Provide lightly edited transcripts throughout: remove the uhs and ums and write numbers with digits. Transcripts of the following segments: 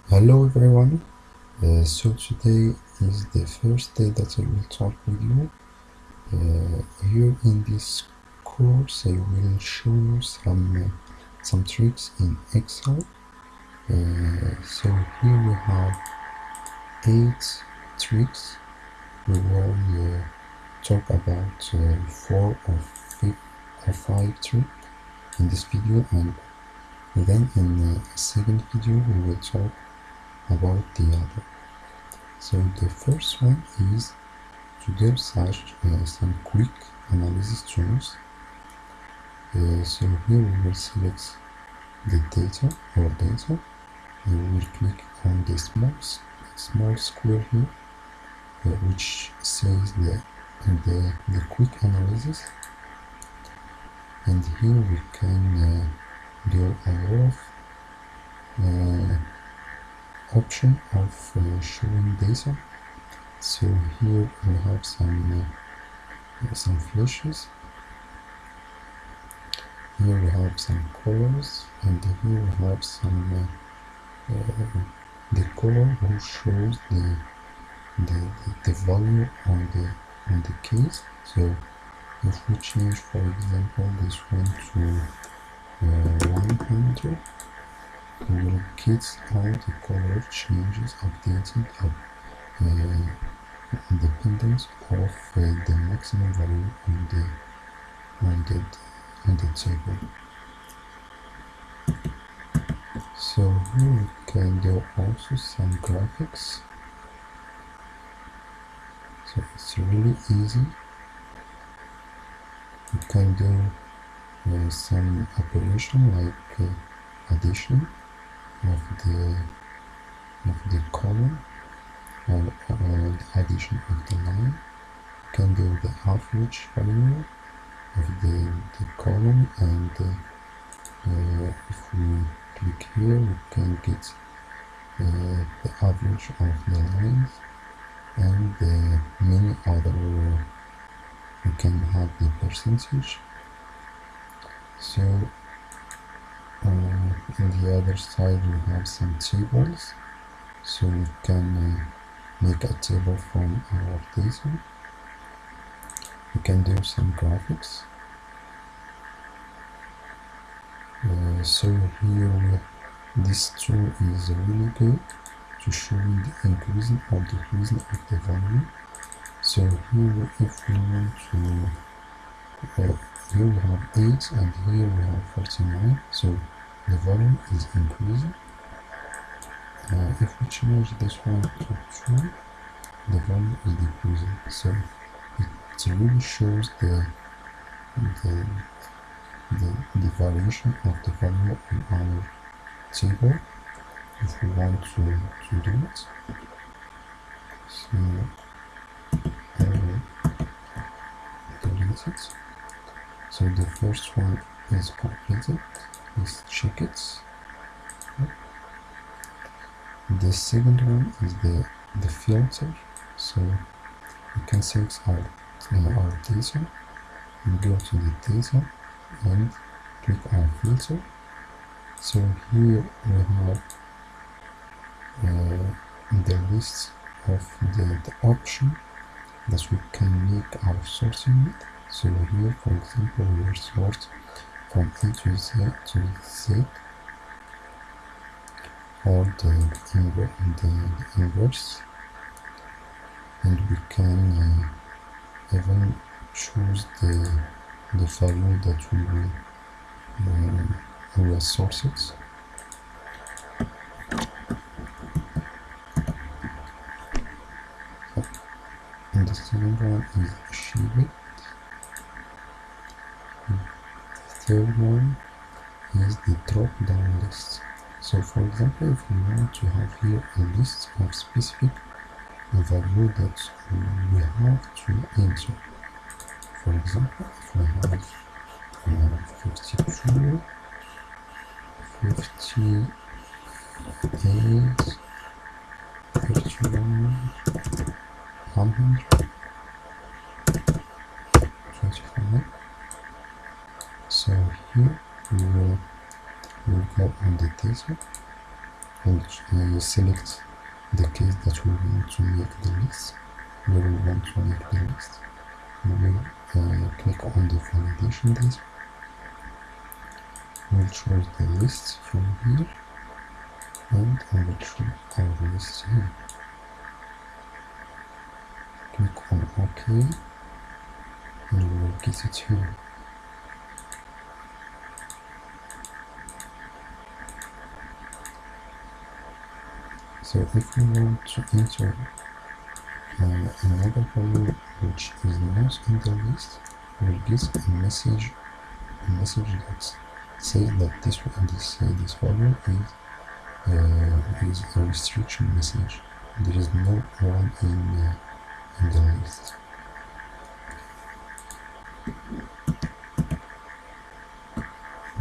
Hello everyone. So today is the first day that I will talk with you. Here in this course I will show you some tricks in Excel. So here we have 8 tricks. We will talk about 4 or 5 tricks in this video, and then in a second video we will talk about the other. So the first one is to do some quick analysis tools. So here we will select the data or data, and we will click on the small square here, which says the quick analysis, and here we can do a lot of option of showing data. So here we have some flashes, here we have some colors, and here we have some the color who shows the value on the case. So if we change, for example, this one to 100, we will get all the color changes updated independent of the maximum value on the table. So here we can do also some graphics. So it's really easy. You can do some operation like addition of the column, or the addition of the line. You can do the average value of the column, and if we click here we can get the average of the lines, and many other we can have the percentage. So on the other side we have some tables, so we can make a table from our data. We can do some graphics. So here this tool is really good to show the increasing or decreasing of the value. So here if we want to here we have 8 and here we have 49, so the value is increasing. If we change this one to 2, the value is decreasing. So it really shows the variation of the value on our table if we want to do it. So I will delete it. So the first one is completed. Let's check it. The second one is the filter. So we can select our data and go to the data and click on filter. So here we have the list of the option that we can make our sorting with. So here, for example, we will sort from A to Z, or the inverse, and we can even choose the value that we will source it. And the second one is achieve it. The third one is the drop-down list. So for example, if we want to have here a list of specific value that we have to enter. For example, if we have 52, 58, 31, 100, 25. So here we will go on the data we'll select the case that we want to make the list, where we want to make the list. We will click on the validation data. We'll choose the list from here, and I will choose our list here. Click on OK, and we will get it here. So if we want to enter another value which is not in the list, we'll get a message that says that this value is a restriction message. There is no one in the list.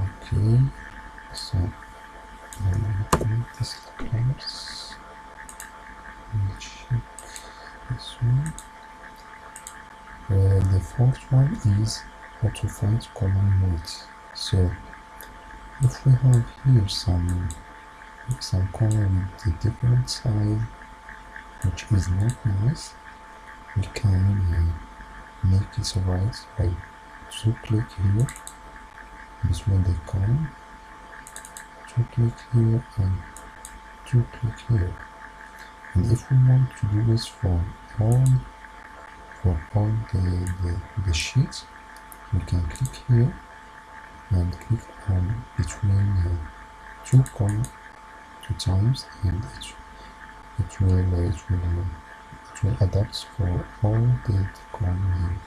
Okay, so I will create this class. We'll check this one. The fourth one is how to find column weight. So if we have here some column with a different size, which is not nice, we can make it right by click here between the column, click here and click here. And if we want to do this for all the sheets, we can click here and click on between two columns 2 times, and it will adapt for all the columns here.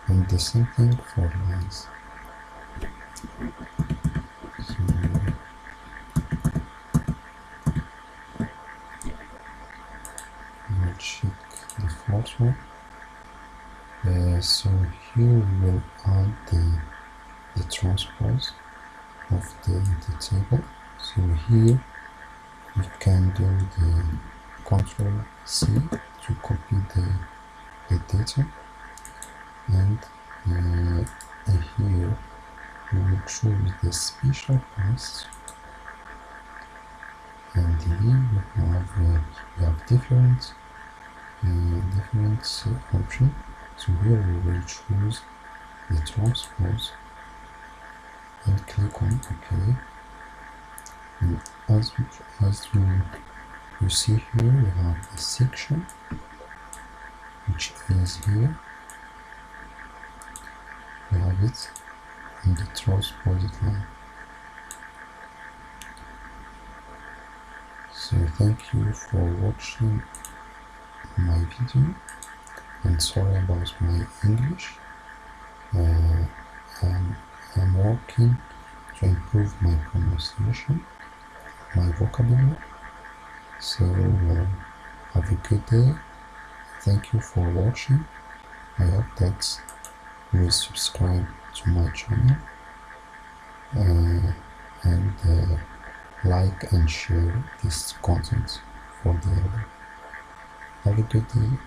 And the same thing for lines. So we'll check the fourth one. So here we will add the transpose of the table. So here we can do the Ctrl C to copy the data, and here we will choose the special paths, and here we have different options. So here we will choose the transpose and click on OK. And as you see here, we have a section which is here. We have it in the transposed line. So thank you for watching my video, and sorry about my English. I'm working to improve my pronunciation, my vocabulary. So have a good day. Thank you for watching. I hope that you will subscribe to my channel and like and share this content for the other. Have a good day.